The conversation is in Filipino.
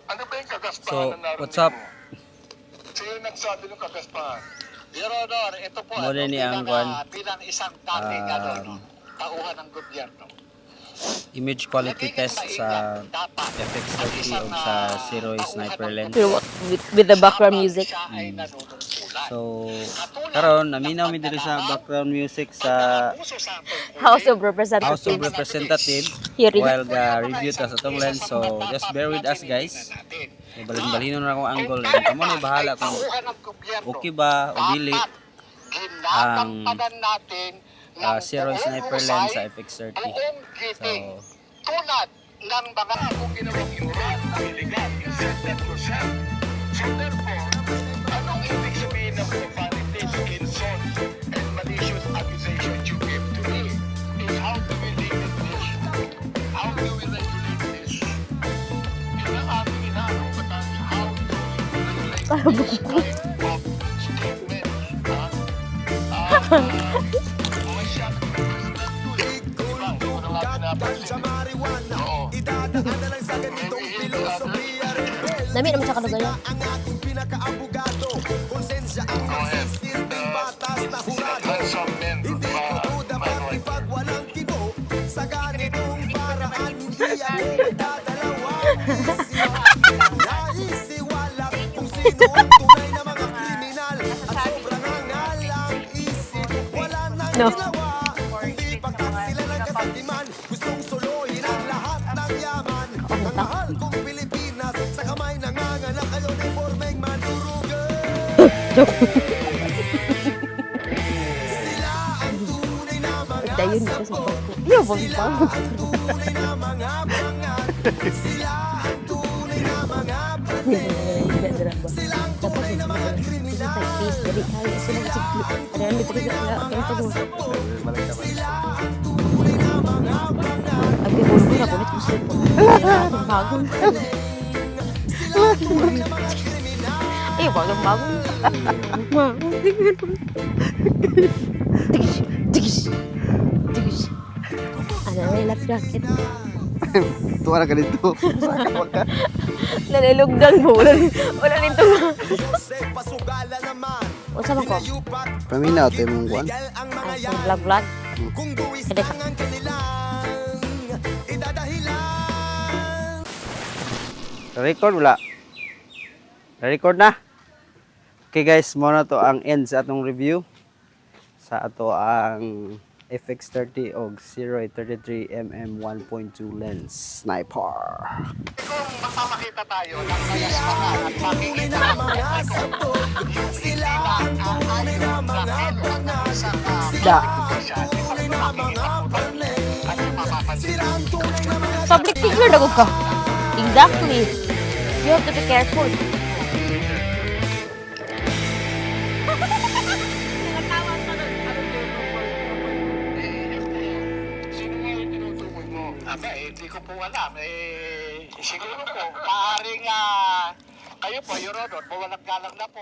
Ano ba yung kagaspahan So, na narinig what's up? mo? Sino nagsabi ng kagaspahan? Your Honor, ito po Mo rin ni Angkwan, bilang isang dating tauhan ng gobyerno. image quality test sa FX30 o sa Zeroy Sniper lens. With the background music. So, karon naminaw mi diri sa background music sa House of House of Representatives. Representative Hearing. while ga review ta sa tong lens. So, just bear with us guys. Balin-balinon na akong angle. Kamo na bahala kung okay ba o dili ang Zeroy Sniper lens sa FX30. So, tulad ng mga kung ginawang immoral, illegal, inserted yourself. So therefore, anong ibig sabihin ng profanities, insult, and malicious accusation you give to me is how do we limit this? How do we regulate this? Yun ang ating inaano, batas, how do we regulate this kind of statements? Masyadong diba? Hindi ko na nga pinapansin. Oo. Dami naman siya kalugaya. No. Dayon dito sa bako. Iyo, bang. Eh, bagong-bagong. Tigis. Ano na yung life jacket? Tuwa na ka dito. Nalilugdan mo. Wala nito. O sama ko? Paminaw tayo mong kuwan. Ay, sa vlog. Kada ka. record wala. Record na. Okay guys, mo na to ang end sa atong review sa ato ang FX30 og Zeroy 33mm 1.2 lens sniper. Kung magpapakita tayo ng kagaspahan at makikita ng mga sabog, sila ang tunay na mga isang Da. at yung mapapansin. Public figure na ka. Exactly. You have to be careful. Sino nga yung tinutukoy mo? Hindi ko po alam. Siguro po, maaaring kayo po, Your Honor, mawalang galang na po.